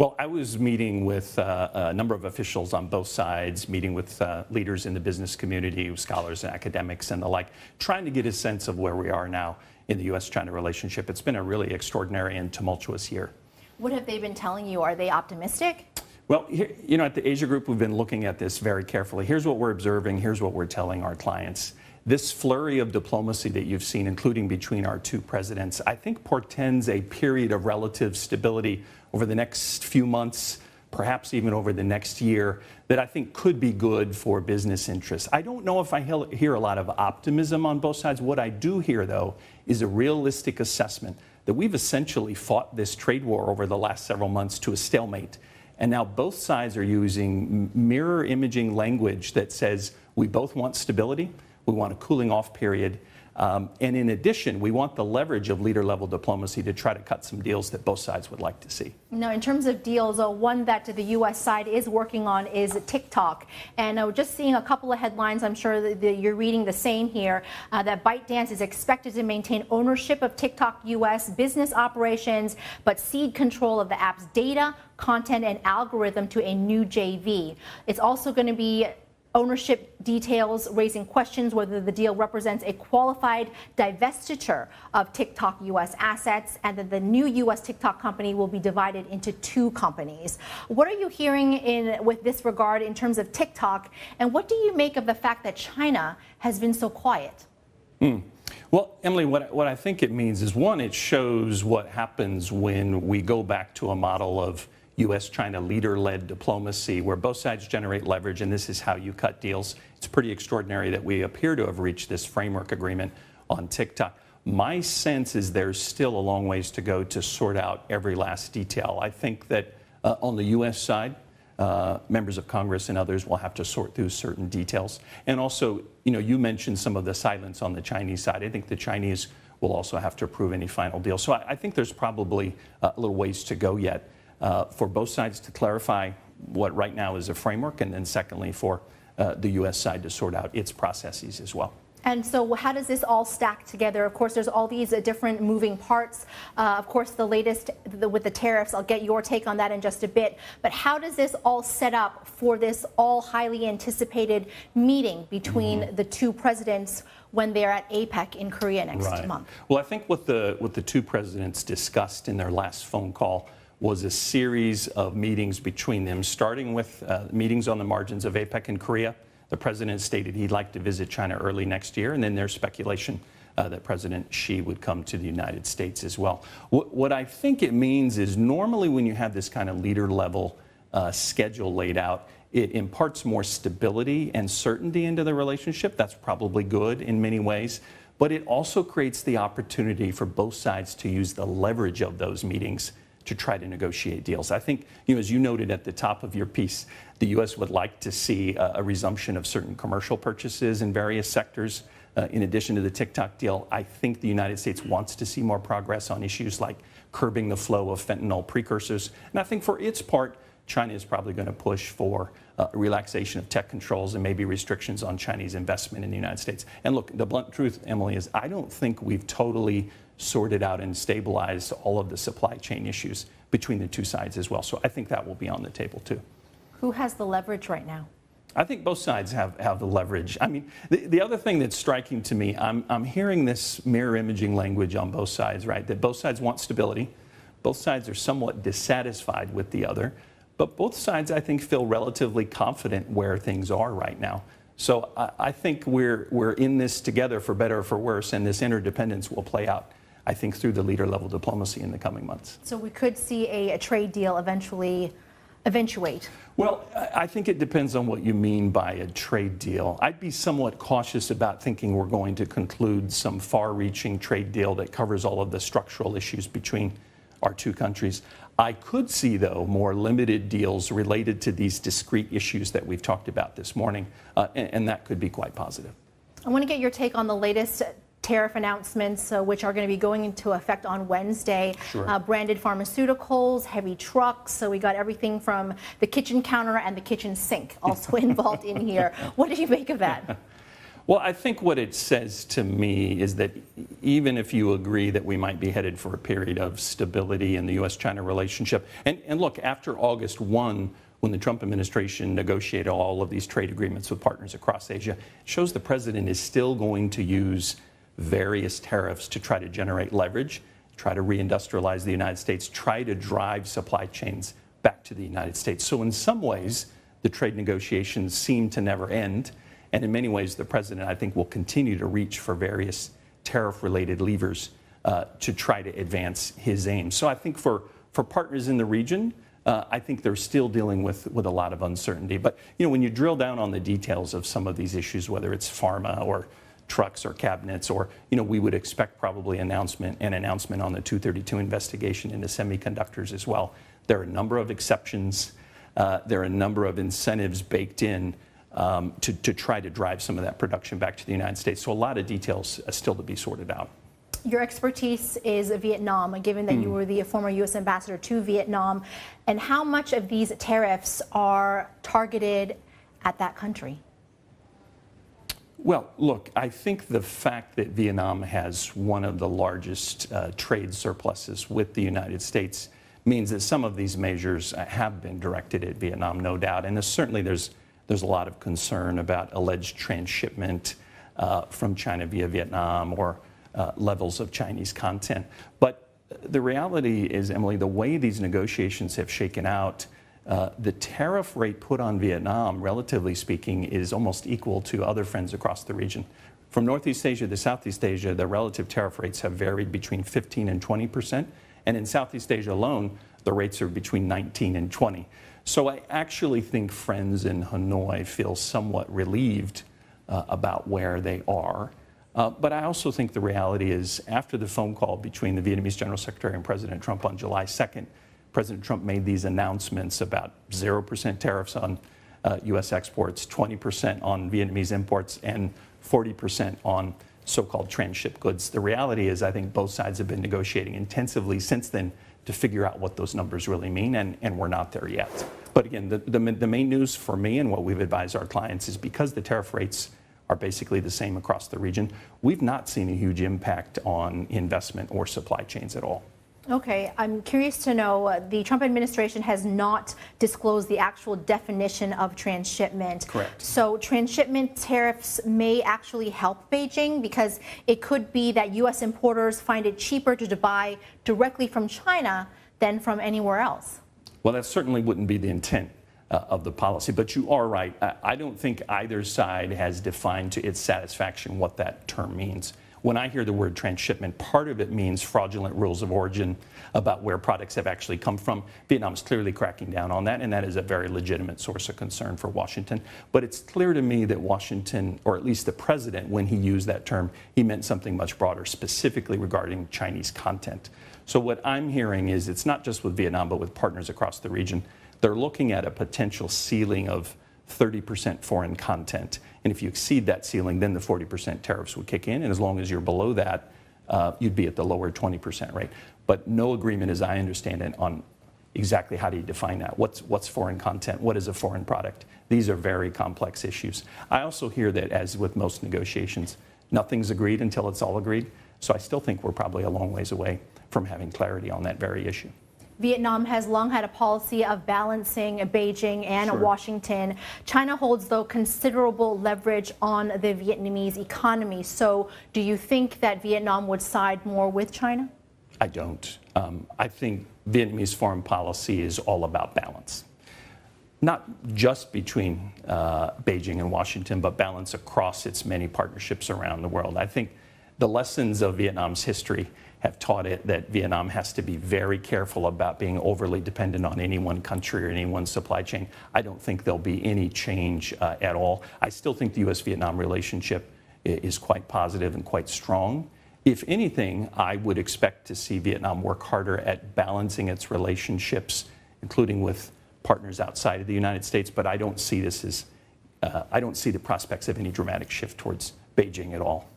Well, I was meeting with a number of officials on both sides, meeting with leaders in the business community, scholars and academics and the like, trying to get a sense of where we are now in the U.S.-China relationship. It's been a really extraordinary and tumultuous year. What have they been telling you? Are they optimistic? Well, here, you know, at the Asia Group, we've been looking at this very carefully. Here's what we're observing. Here's what we're telling our clients. This flurry of diplomacy that you've seen, including between our two presidents, I think portends a period of relative stability over the next few months, perhaps even over the next year, that I think could be good for business interests. I don't know if I hear a lot of optimism on both sides. What I do hear, though, is a realistic assessment that we've essentially fought this trade war over the last several months to a stalemate. And now both sides are using mirror imaging language that says we both want stability, we want a cooling off period, and in addition, we want the leverage of leader-level diplomacy to try to cut some deals that both sides would like to see. Now, in terms of deals, one that the U.S. side is working on is TikTok. And just seeing a couple of headlines, I'm sure that you're reading the same here, that ByteDance is expected to maintain ownership of TikTok U.S. business operations, but cede control of the app's data, content, and algorithm to a new JV. It's also going to be ownership details, raising questions whether the deal represents a qualified divestiture of TikTok U.S. assets, and that the new U.S. TikTok company will be divided into two companies. What are you hearing with this regard in terms of TikTok, and what do you make of the fact that China has been so quiet? Well, Emily, what I think it means is, one, it shows what happens when we go back to a model of U.S.-China leader-led diplomacy where both sides generate leverage, and this is how you cut deals. It's pretty extraordinary that we appear to have reached this framework agreement on TikTok. My sense is there's still a long ways to go to sort out every last detail. I think that on the U.S. side, members of Congress and others will have to sort through certain details. And also, you know, you mentioned some of the silence on the Chinese side. I think the Chinese will also have to approve any final deal. So I think there's probably a little ways to go yet. For both sides to clarify what right now is a framework, and then secondly for the U.S. side to sort out its processes as well. And so how does this all stack together? Of course, there's all these different moving parts. Of course, the latest with the tariffs, I'll get your take on that in just a bit. But how does this all set up for this all highly anticipated meeting between the two presidents when they're at APEC in Korea next month? Well, I think what the two presidents discussed in their last phone call was a series of meetings between them, starting with meetings on the margins of APEC in Korea. The president stated he'd like to visit China early next year, and then there's speculation that President Xi would come to the United States as well. What I think it means is normally when you have this kind of leader-level schedule laid out, it imparts more stability and certainty into the relationship. That's probably good in many ways. But it also creates the opportunity for both sides to use the leverage of those meetings to try to negotiate deals. I think, you know, as you noted at the top of your piece, the U.S. would like to see a resumption of certain commercial purchases in various sectors. In addition to the TikTok deal, I think the United States wants to see more progress on issues like curbing the flow of fentanyl precursors. And I think for its part, China is probably going to push for relaxation of tech controls and maybe restrictions on Chinese investment in the United States. And look, the blunt truth, Emily, is I don't think we've totally sorted out and stabilized all of the supply chain issues between the two sides as well. So I think that will be on the table too. Who has the leverage right now? I think both sides have the leverage. I mean, the other thing that's striking to me, I'm hearing this mirror imaging language on both sides, right? That both sides want stability. Both sides are somewhat dissatisfied with the other. But both sides, I think, feel relatively confident where things are right now. So I think we're in this together for better or for worse, and this interdependence will play out, I think, through the leader-level diplomacy in the coming months. So we could see a trade deal eventuate? Well, I think it depends on what you mean by a trade deal. I'd be somewhat cautious about thinking we're going to conclude some far-reaching trade deal that covers all of the structural issues between our two countries. I could see, though, more limited deals related to these discrete issues that we've talked about this morning, and that could be quite positive. I want to get your take on the latest tariff announcements, which are going to be going into effect on Wednesday. Sure. Branded pharmaceuticals, heavy trucks. So we got everything from the kitchen counter and the kitchen sink also involved in here. What did you make of that? Well, I think what it says to me is that even if you agree that we might be headed for a period of stability in the U.S.-China relationship, and look, after August 1, when the Trump administration negotiated all of these trade agreements with partners across Asia, it shows the president is still going to use various tariffs to try to generate leverage, try to reindustrialize the United States, try to drive supply chains back to the United States. So in some ways, the trade negotiations seem to never end. And in many ways, the president, I think, will continue to reach for various tariff-related levers to try to advance his aims. So I think for partners in the region, I think they're still dealing with a lot of uncertainty. But, you know, when you drill down on the details of some of these issues, whether it's pharma or trucks or cabinets, or, you know, we would expect probably an announcement on the 232 investigation into semiconductors as well. There are a number of exceptions. There are a number of incentives baked in to try to drive some of that production back to the United States. So a lot of details still to be sorted out. Your expertise is Vietnam, given that you were the former U.S. ambassador to Vietnam. And how much of these tariffs are targeted at that country? Well, look, I think the fact that Vietnam has one of the largest trade surpluses with the United States means that some of these measures have been directed at Vietnam, no doubt. And certainly there's a lot of concern about alleged transshipment from China via Vietnam or levels of Chinese content. But the reality is, Emily, the way these negotiations have shaken out, the tariff rate put on Vietnam, relatively speaking, is almost equal to other friends across the region. From Northeast Asia to Southeast Asia, the relative tariff rates have varied between 15 and 20%. And in Southeast Asia alone, the rates are between 19 and 20. So I actually think friends in Hanoi feel somewhat relieved about where they are. But I also think the reality is, after the phone call between the Vietnamese General Secretary and President Trump on July 2nd, President Trump made these announcements about 0% tariffs on U.S. exports, 20% on Vietnamese imports, and 40% on so-called transshipped goods. The reality is, I think both sides have been negotiating intensively since then to figure out what those numbers really mean, and we're not there yet. But again, the main news for me and what we've advised our clients is, because the tariff rates are basically the same across the region, we've not seen a huge impact on investment or supply chains at all. Okay, I'm curious to know, the Trump administration has not disclosed the actual definition of transshipment. Correct. So transshipment tariffs may actually help Beijing, because it could be that U.S. importers find it cheaper to buy directly from China than from anywhere else. Well, that certainly wouldn't be the intent of the policy, but you are right. I don't think either side has defined to its satisfaction what that term means. When I hear the word transshipment, part of it means fraudulent rules of origin about where products have actually come from. Vietnam's clearly cracking down on that, and that is a very legitimate source of concern for Washington. But it's clear to me that Washington, or at least the president, when he used that term, he meant something much broader, specifically regarding Chinese content. So what I'm hearing is, it's not just with Vietnam, but with partners across the region. They're looking at a potential ceiling of 30% foreign content. And if you exceed that ceiling, then the 40% tariffs would kick in. And as long as you're below that, you'd be at the lower 20% rate. But no agreement, as I understand it, on exactly how do you define that. What's foreign content? What is a foreign product? These are very complex issues. I also hear that, as with most negotiations, nothing's agreed until it's all agreed. So I still think we're probably a long ways away from having clarity on that very issue. Vietnam has long had a policy of balancing Beijing and Washington. China holds, though, considerable leverage on the Vietnamese economy. So do you think that Vietnam would side more with China? I don't. I think Vietnamese foreign policy is all about balance. Not just between Beijing and Washington, but balance across its many partnerships around the world. I think the lessons of Vietnam's history have taught it that Vietnam has to be very careful about being overly dependent on any one country or any one supply chain. I don't think there'll be any change at all. I still think the U.S.-Vietnam relationship is quite positive and quite strong. If anything, I would expect to see Vietnam work harder at balancing its relationships, including with partners outside of the United States, but I don't see this as, I don't see the prospects of any dramatic shift towards Beijing at all.